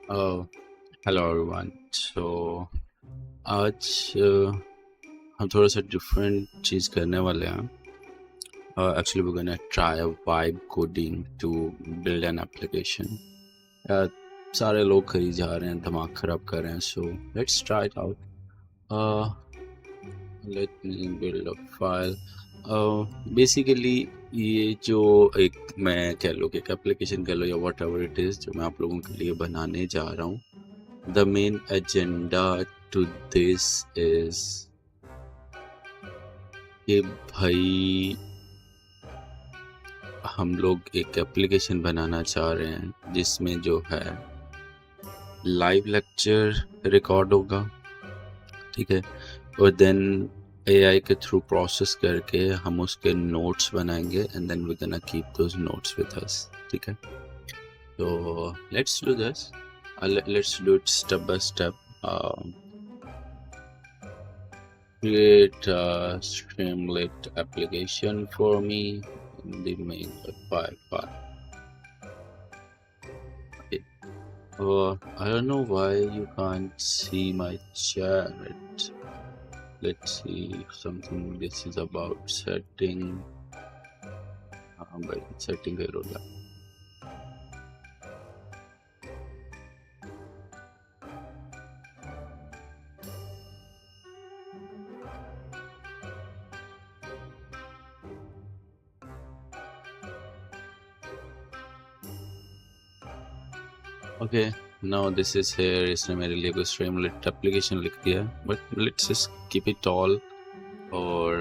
Uh, Hello everyone. So आज हम थोड़ा सा डिफरेंट चीज़ करने वाले हैं. Actually, we're gonna try a vibe coding to build an application. Uh, सारे लोग करी जा रहे हैं, दिमाग खराब कर रहे हैं. So let's try it out. Uh, let me build a file. Basically ये जो एक मैं कह लो कि एक एप्लीकेशन कह लो या वॉट एवर इट इज़ जो मैं आप लोगों के लिए बनाने जा रहा हूँ. The main agenda to this is कि भाई हम लोग एक एप्लीकेशन बनाना चाह रहे हैं जिसमें जो है लाइव लेक्चर रिकॉर्ड होगा, ठीक है, और देन एआई के थ्रू प्रोसेस करके हम उसके नोट्स बनाएंगे and then we gonna keep those notes with us, ठीक है. तो let's do this. Let's do it step by step. Create a Streamlit application for me in the main file. Okay. I don't know why you can't see my chat. Let's see if something this is about setting. But setting है रोला. Okay, now this is here. इसने मेरे लिए कोई Streamlit application लिख दिया, but let's just keep it all. और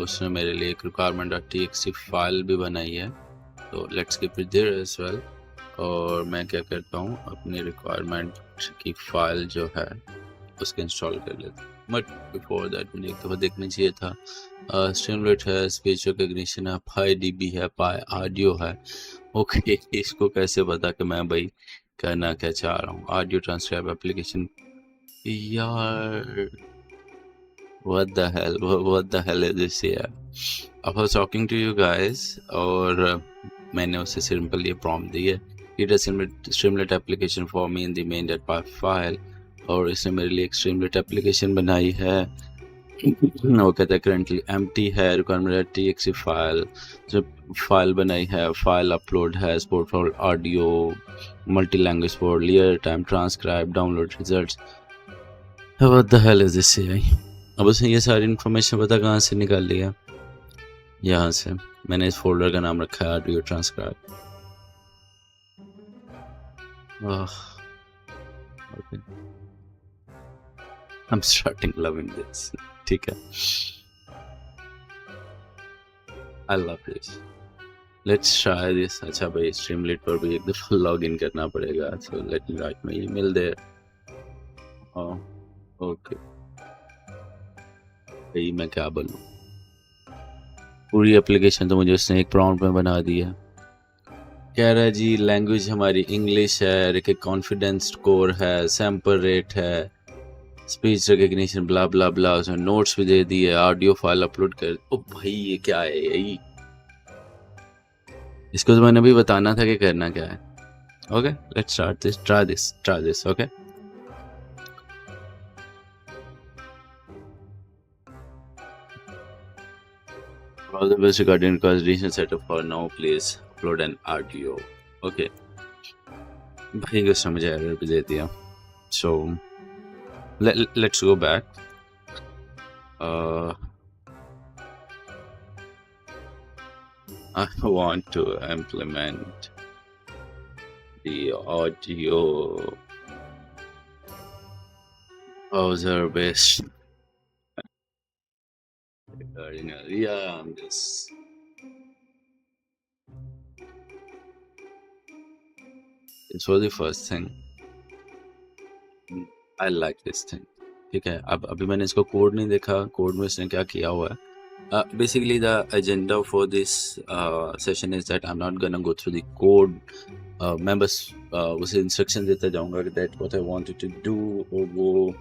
उसने मेरे लिए एक requirement.txt फाइल भी बनाई है, तो let's keep it there as well. और मैं क्या करता हूँ, अपनी रिक्वायरमेंट की फाइल जो है उसको इंस्टॉल कर लेता हूँ. बट बिफोर दैट मुझे एक दफ़ा देखना चाहिए था. स्ट्रीमलाइट है, स्पीच रिकग्निशन है, PyDB है, PyAudio है. ओके, इसको कैसे पता कि मैं भाई करना क्या चाह रहा हूँ. ऑडियो ट्रांसक्राइब एप्लीकेशन, यार what the hell is this here? I was talking to you guys और मैंने उसे सिंपल ये प्रॉम्प्ट दी है, create a Streamlit application for me in the main.py file. और इसने मेरे लिए एक Streamlit एप्लीकेशन बनाई है. वो कहता है करंटली एम्प्टी है, requirement.txt फाइल जो फाइल बनाई है, फाइल अपलोड है, support for audio, multi language support, real time transcribe, download results. What the hell is this यार. अब उसने ये सारी इन्फॉर्मेशन पता कहाँ से निकाल लिया, यहाँ से. मैंने इस फोल्डर का नाम रखा है audio transcribe. Okay, I'm starting loving this. ठीक है, I love this. Let's try this. अच्छा भाई, Streamlit पर भी एक दफ़ा लॉग इन करना पड़ेगा. So let me write my email there. Oh, okay. भाई मैं क्या बोलूँ, पूरी एप्लीकेशन तो मुझे उसने एक प्रॉम्प्ट में बना दी है. कह रहा है जी लैंग्वेज हमारी इंग्लिश है, एक कॉन्फिडेंस स्कोर है, सैम्पल रेट है, स्पीच रिकग्निशन ब्ला ब्ला ब्ला. उसने नोट्स भी दे दिए, ऑडियो फाइल अपलोड कर. ओ भाई ये क्या है यही, इसको तो मैंने भी बताना था कि करना क्या है. Okay, let's start this. Try this. Okay, all the best regarding recording setup for now. Please upload an audio. Okay, भाई को समझ एरर भी दे दिया. So let's go back. I want to implement the audio browser based recording. Yeah, I'm just this was the first thing. I like this thing. ठीक है, अब अभी मैंने इसको कोड नहीं देखा, कोड में इसने क्या किया हुआ है. Basically the agenda for this session is that I'm not gonna go through the code. मैं बस उसे इंस्ट्रक्शन देता जाऊंगा कि that what I wanted to do, और वो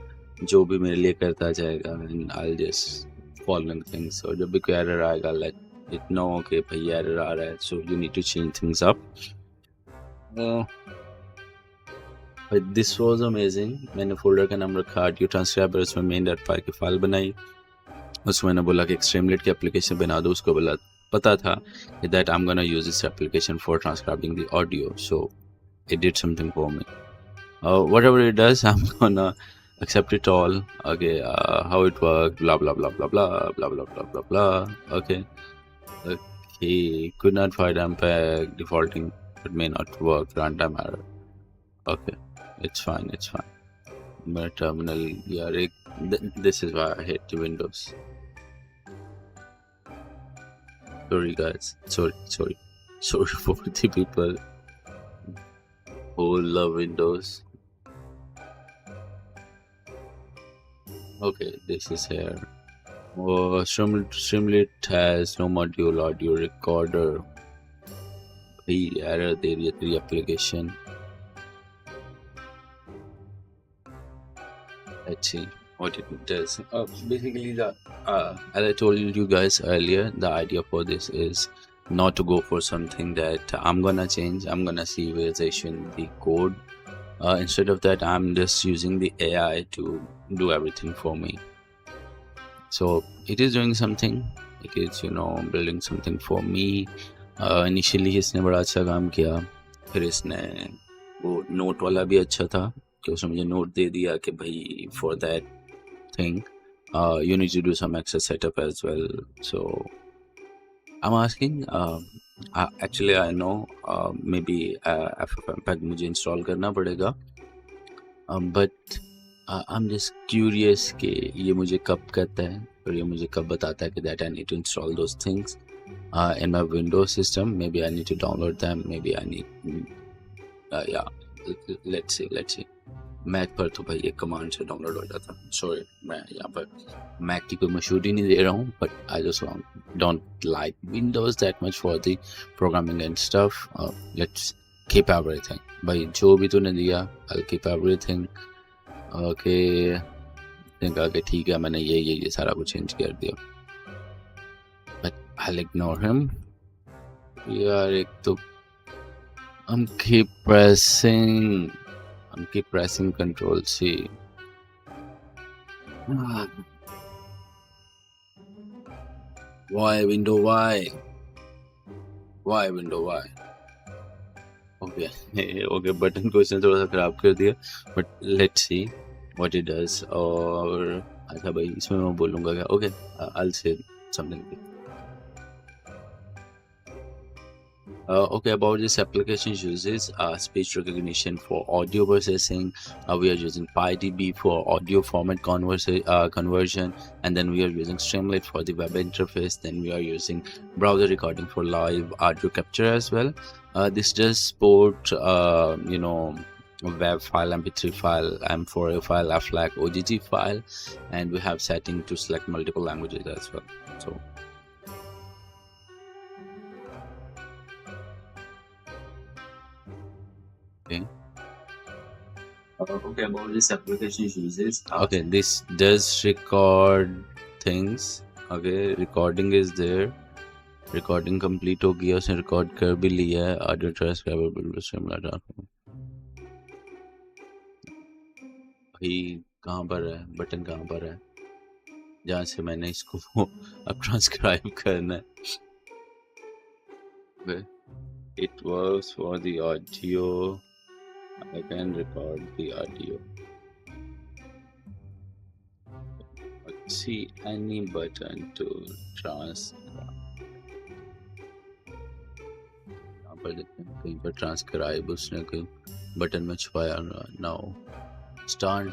जो भी मेरे लिए करता जाएगा, and I'll just following things. और जब भी कोई एरर आएगा let it know कि भाई एरर आ रहा है, so you need to change things up. But this was amazing. मैंने फोल्डर का नाम रखा ऑडियो ट्रांसक्राइबर, उसमें मेन डॉट पाई की फाइल बनाई। उसमें मैंने बोला कि एक्सट्रीमलेट की एप्लीकेशन बना दो। उसको बोला पता था that I am gonna use this application for transcribing the audio, so it did something for me. Whatever it does, I'm gonna accept it all. Okay, how it works, blah blah blah blah blah blah blah blah blah blah. Okay, okay, could not find MPEG defaulting. It may not work. Runtime error. Okay, it's fine. It's fine. My terminal. Yeah, this is why I hate the Windows. Sorry, guys. Sorry for the people who love Windows. Okay, this is here. Oh, Streamlit has no module audio recorder. भाई error दे रही है तेरी application. Let's see what it does. Basically, as I told you guys earlier, the idea for this is not to go for something that I'm gonna change. I'm gonna see where's the issue in the code. Instead of that, I'm just using the AI to do everything for me. So it is doing something. It is, building something for me. Initially इसने बड़ा अच्छा काम किया, फिर इसने वो note वाला भी अच्छा था कि उसने मुझे नोट दे दिया कि भाई for that thing you need to do some access setup as well. So I'm asking, actually I know maybe FFmpeg मुझे इंस्टॉल करना पड़ेगा, but I'm just curious कि ये मुझे कब कहता है और ये मुझे कब बताता है कि that I need to install those things in my Windows system. Maybe I need to download them. Maybe I need yeah, let's see. Mac पर तो भाई एक कमांड से डाउनलोड हो जाता है. सॉरी, मैं यहाँ पर मैक की कोई मशहूरी नहीं दे रहा हूँ, but I just don't like Windows that much for the programming and stuff. Let's keep everything. भाई जो भी तूने दिया, आई कीप एवरीथिंग. ओके, कहा कि ठीक है, मैंने ये सारा कुछ चेंज कर दिया, बट आई इग्नोर हिम. यार एक तो keep pressing Control C. Why window? Why window? Why? Okay, okay. Button को इसने थोड़ा सा खराब कर दिया, but let's see what it does. और अच्छा भाई, इसमें मैं बोलूँगा क्या? Okay, I'll say something. Okay, about this application uses speech recognition for audio processing. We are using PyDB for audio format conversion, and then we are using Streamlit for the web interface. Then we are using browser recording for live audio capture as well. This does support, web file, MP3 file, M4A file, FLAC, OGG file, and we have setting to select multiple languages as well. So. Okay, about this application uses. Okay, this does record things. Okay, recording is there. Recording complete हो गया, उसने record कर भी लिया है. Audio transcriber बिल्कुल similar था. भाई कहाँ पर है बटन? कहाँ पर है जहाँ से मैंने इसको अब transcribe करना है? Okay, it works for the audio. I can record the audio. Let's see any button to transcribe. यहाँ पर देखते हैं कहीं पर transcribe उसने कोई बटन में छुपाया. Now start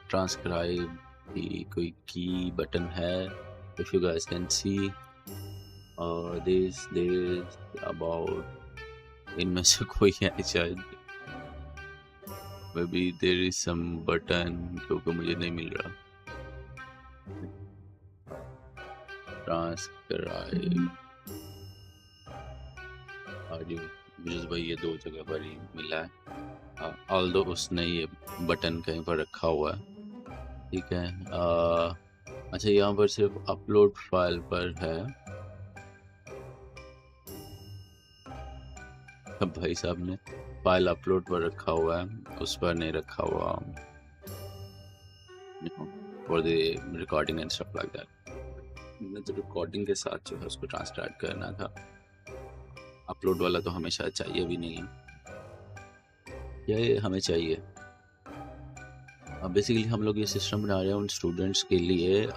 transcribe की कोई की बटन है. If you guys can see, this about इनमें से कोई है शायद. Maybe there is some button क्योंकि मुझे नहीं मिल रहा. Transcribe audio मुझे भाई ये दो जगह पर ही मिला है. Although उसने ये बटन कहीं पर रखा हुआ है. ठीक है. अच्छा, यहाँ पर सिर्फ अपलोड फाइल पर है. अब भाई साहब ने फाइल अपलोड पर रखा हुआ है, उस पर नहीं रखा हुआ for the recording and stuff like that. मैंने तो रिकॉर्डिंग के साथ जो है उसको ट्रांसक्राइब करना था, अपलोड वाला तो हमें शायद चाहिए भी नहीं है, ये हमें चाहिए। अब बेसिकली हम लोग ये सिस्टम बना रहे हैं उन स्टूडेंट्स के लिए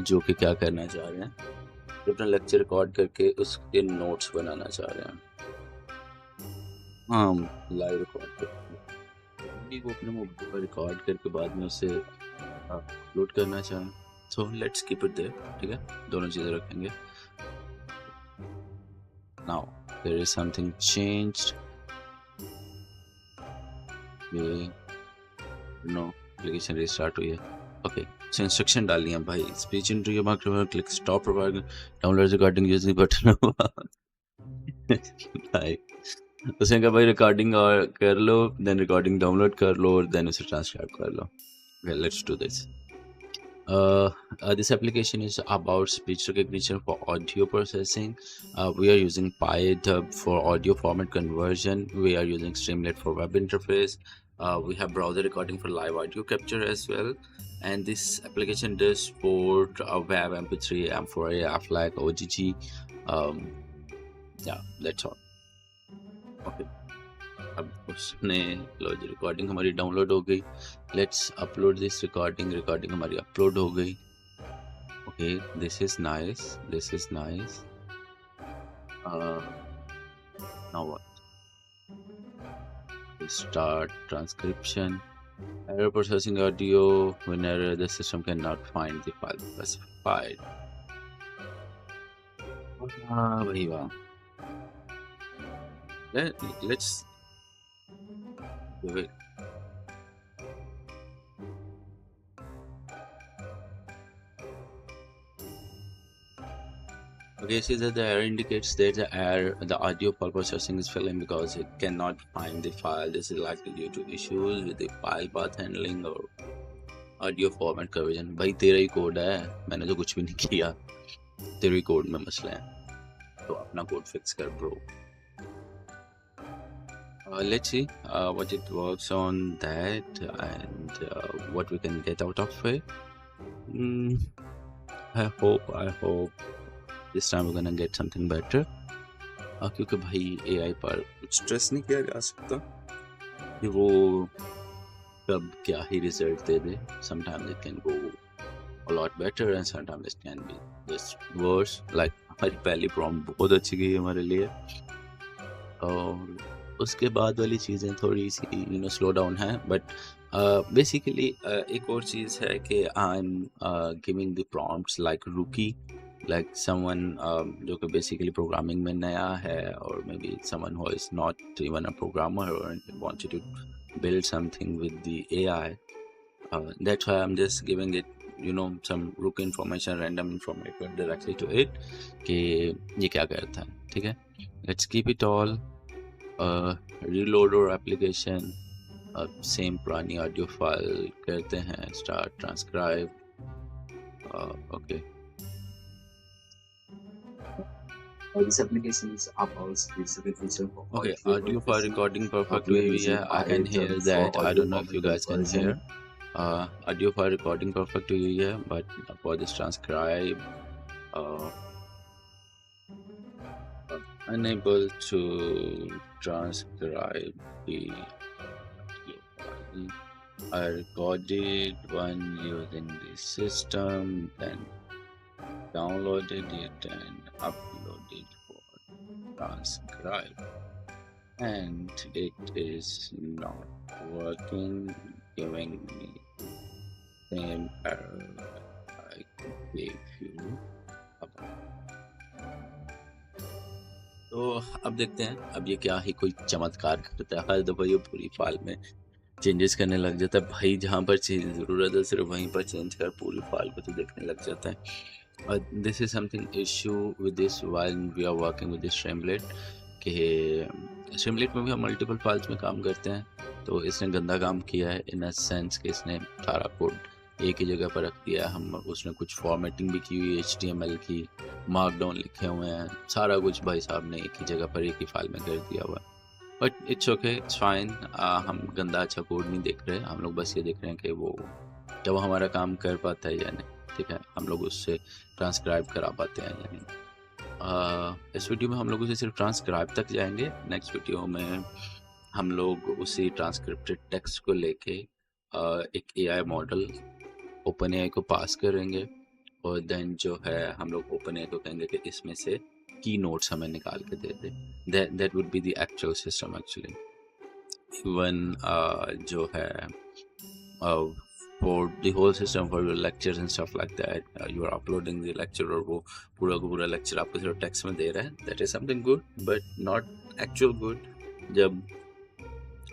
जो कि क्या करना चाह रहे हैं, जो अपना लेक्चर रिकॉर्ड करके उसके नोट्स बनाना चाह रहे हैं। हाँ, लाइव रिकॉर्ड करके वो अपने मोबाइल पर रिकॉर्ड करके बाद में उसे अपलोड करना चाहें, so let's keep it there. ठीक है, दोनों चीज़ें रखेंगे। Now there is something changed, ये नो एप्लीकेशन रिस्टार्ट हुई है। ओके, सो इंस्ट्रक्शन डालनी है भाई, speech into your microphone, click stop providing, download recording using button भाई उसने कहा भाई रिकॉर्डिंग और कर लो, देन रिकॉर्डिंग डाउनलोड कर लो और देन उसे ट्रांसक्राइब कर लो। Okay, let's do this. This application is about speech recognition for audio processing. We are using PyDub for audio format conversion. We are using Streamlit for web interface. We have browser recording for live audio capture as well. And this application does support WAV, MP3, M4A, AFLAC, OGG. Yeah, that's all. Okay. अब उसने लो जी recording हमारी download हो गई, let's upload this recording. Recording हमारी upload हो गई। Okay, this is nice, this is nice. Now what, start transcription, error processing audio when error the system cannot find the file specified। भाई वाह, let's do it। Okay, see that the error indicates that the audio file processing is failing because it cannot find the file. This is likely due to issues with the file path handling or audio format conversion। भाई तेरा ही code है, मैंने तो कुछ भी नहीं किया, तेरे ही कोड में मसला है, तो अपना कोड फिक्स कर bro. Let's see what it works on that and what we can get out of it। I hope this time we're gonna get something better। क्योंकि भाई AI पर स्ट्रेस नहीं किया जा सकता कि वो कब क्या ही रिजल्ट दे दे। Sometimes it can go a lot better and sometimes it can be just worse। Like हमारी पहली प्रॉम्प्ट बहुत अच्छी गई हमारे लिए, और उसके बाद वाली चीज़ें थोड़ी सी स्लो डाउन है। बट बेसिकली एक और चीज़ है कि I am giving the prompts like rookie, like someone जो कि बेसिकली प्रोग्रामिंग में नया है, और maybe someone who is not even a programmer और wants to build something with the AI। That's why I'm just giving it some rook information, random information directly to it कि ये क्या करता है। ठीक है, let's keep it all। reload our application, same पुरानी audio file करते हैं, start transcribe। okay, this application is about speech recognition for okay, audio file recording perfect हुई है, I can hear that। I don't know if you guys can hear। audio file recording perfect हुई है, but for this transcribe unable to transcribe the audio file। I recorded one using the system, then downloaded it and uploaded for transcribe, and it is not working, giving me same error I gave you above। तो अब देखते हैं अब ये क्या ही कोई चमत्कार करता है। हर दफ़ा ये पूरी फाइल में चेंजेस करने लग जाता है भाई, जहाँ पर चीज़ ज़रूरत है सिर्फ वहीं पर चेंज कर पूरी फाइल को तो देखने लग जाता है। This is something issue with this while we are working with Streamlit, कि स्ट्रीमलेट में भी हम मल्टीपल फाइल्स में काम करते हैं, तो इसने गंदा काम किया है इन अ सेंस कि इसने सारा कोड एक ही जगह पर रख दिया है। हम उसने कुछ फॉर्मेटिंग भी की हुई है, HTML की, मार्कडाउन लिखे हुए हैं, सारा कुछ भाई साहब ने एक ही जगह पर एक ही फाइल में कर दिया हुआ है। But it's okay, it's fine. हम गंदा अच्छा कोड नहीं देख रहे, हम लोग बस ये देख रहे हैं कि वो क्या वो हमारा काम कर पाता है या नहीं। ठीक है, हम लोग उससे ट्रांसक्राइब करा पाते हैं या नहीं। इस वीडियो में हम लोग उसे सिर्फ ट्रांसक्राइब तक जाएंगे। नेक्स्ट वीडियो में हम लोग उसी ट्रांसक्रिप्टेड टेक्स्ट को लेके एक एआई मॉडल ओपन एआई को पास करेंगे, और देन जो है हम लोग ओपन एआई को कहेंगे कि इसमें से की नोट्स हमें निकाल के दे दे। That would be the actual system actually. Even जो है for the whole system for your lectures and stuff like that, you are uploading the lecture और वो पूरा का पूरा lecture आपको सिर्फ text में दे रहा है, that is something good but not actual good। जब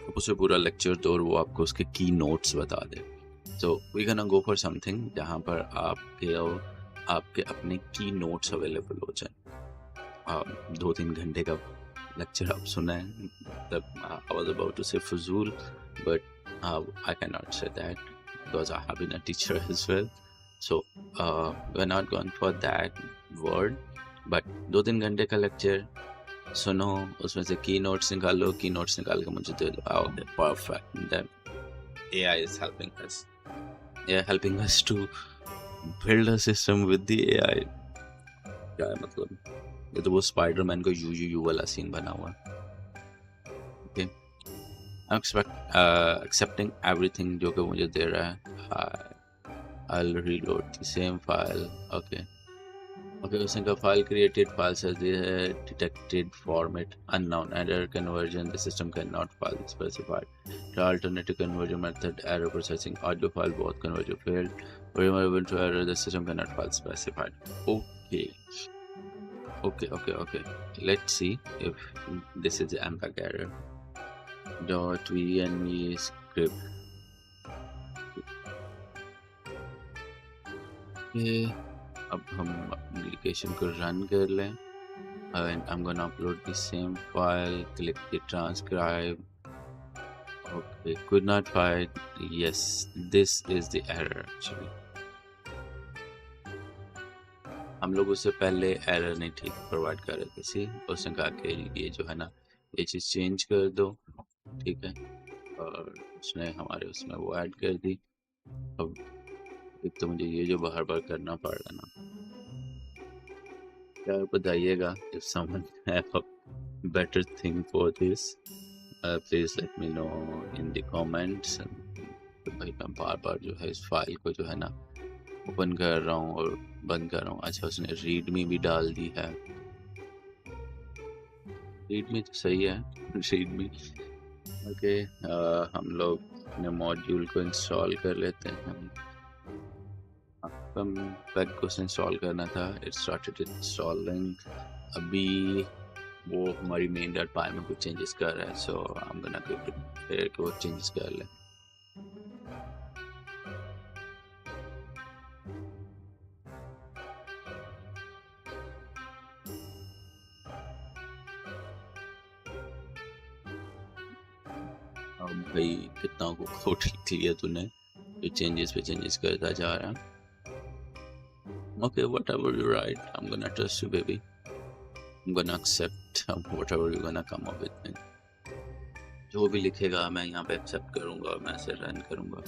आप उसे पूरा lecture दो और वो आपको उसके key notes बता दे, so we gonna go for something जहाँ पर आपके अपने key notes available हो जाए। 2-3 घंटे का lecture आप सुना है, तब I was about to say फजूल, but I cannot say that because I have been a teacher as well. So we're not going for that word. But 2-3 घंटे का लेक्चर सुनो, उसमें से की नोट्स निकालो, की नोट्स निकाल के मुझे दे दो। Okay, perfect. Then AI is helping us. AI helping us to build a system with the AI। क्या है मतलब? ये तो वो स्पाइडरमैन को यू वाला सीन बना हुआ है। Okay. I'm accepting everything जो कि मुझे दे रहा है। I'll reload the same file. Okay. उसने कहा file created, file says detected format unknown, error conversion, the system cannot file specified, the alternative conversion method, error processing, audio file, both conversion failed, removable to error, the system cannot file specified. Okay. Let's see if this is the MPEG error. .vnv script. अब हम application को run कर लें, and I'm gonna upload the same file, click the transcribe. Okay, could not find. Yes, this is the error actually। हम लोग उससे पहले error नहीं ठीक प्रोवाइड कर रहे थे, उसने कहा कि ये जो है ना, ये चीज़ चेंज कर दो। ठीक है, और उसने हमारे उसमें वो ऐड कर दी। अब एक तो मुझे ये जो बार करना पड़ रहा है ना, क्या बताइएगा, if someone have a better thing for this, please let me know in the comments। तो भाई मैं बार जो है इस फाइल को जो है ना ओपन कर रहा हूँ और बंद कर रहा हूँ। अच्छा, उसने रीडमी भी डाल दी है। रीडमी तो सही है, रीडमी। ओके, हम लोग अपने मॉड्यूल को इंस्टॉल कर लेते हैं। पैक को इंस्टॉल करना था, इट स्टार्टेड इंस्टॉलिंग। अभी वो हमारी मेन डॉट पाई में कुछ चेंजेस कर रहा है, सो आई एम गोना प्रिपेयर कि वो चेंजेस कर ले। अब भाई कितना को कोड लिख लिया तूने, ये चेंजेस पे चेंजेस करता जा रहा है। Okay, whatever you write, I'm gonna trust you, baby. I'm gonna accept whatever you're gonna come up with। जो भी लिखेगा मैं यहाँ पे एक्सेप्ट करूँगा और मैं ऐसे रन करूँगा।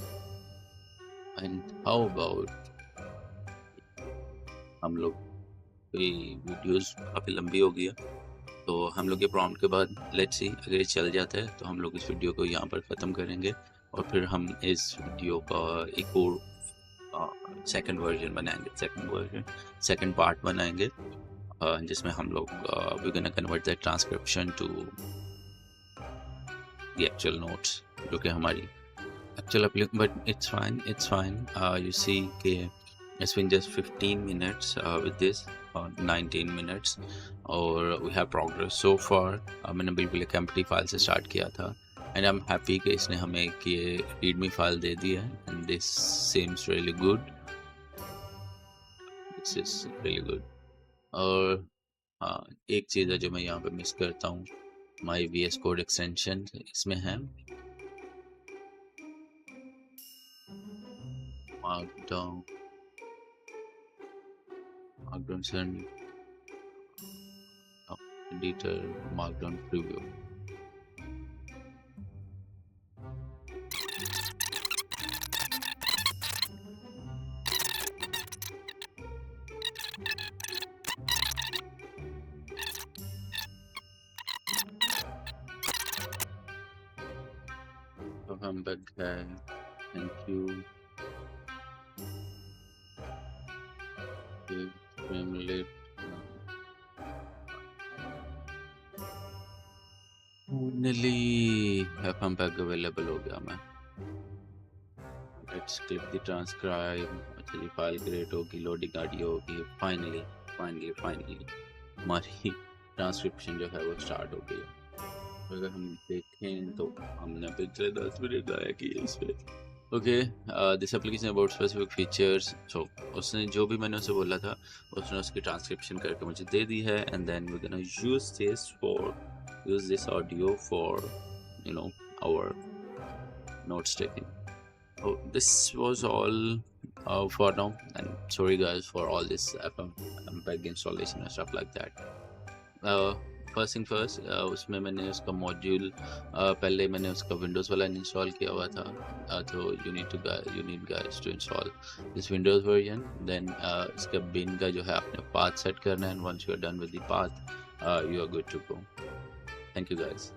एंड हाउ अबाउट हम लोग की वीडियोस काफ़ी लंबी हो गई है, तो हम लोग के प्रॉम्प्ट के बाद लेट्स सी, अगर ये चल जाता है तो हम लोग इस वीडियो को यहाँ पर ख़त्म करेंगे, और फिर हम इस वीडियो का एक और सेकंड वर्जन बनाएंगे, सेकंड पार्ट बनाएंगे, जिसमें हम लोग we gonna convert the transcription to the actual notes, जो कि हमारी actual. But it's fine. You see के it's been just 15 minutes with this, 19 minutes, और we have progress so far। मैंने बिल्कुल एक empty फाइल से स्टार्ट किया था, and I'm happy कि इसने हमें एक ये readme फाइल दे दी है, and this seems really good। this is really good। और हाँ, एक चीज़ है जो मैं यहाँ पे मिस करता हूँ, my VS Code extension इसमें है markdown send editor markdown preview। तो हम बग है, thank you. Streamlit, finally FM pack available हो गया। मैं लेट्स क्लिक द ट्रांसक्राइब। अच्छा जी, फाइल क्रिएट होगी, लोडिंग ऑडियो होगी। फाइनली फाइनली फाइनली हमारी ट्रांसक्रिप्शन जो है वो स्टार्ट हो गई है। अगर हम देखें तो हमने पिछले 10 मिनट आया कि इस पे okay this application about specific features. So उसने जो भी मैंने उसे बोला था उसने उसकी ट्रांसक्रिप्शन करके मुझे दे दी है, and then we gonna use this audio for our notes taking. So this was all for now, and sorry guys for all this MPEG installation and stuff like that. First thing first, उसमें मैंने उसका module पहले मैंने उसका Windows वाला install किया हुआ था। तो you need guys to install this Windows version. Then इसका बिन का जो है आपने पाथ सेट करना है, and once you are done with the path you are good to go. Thank you guys.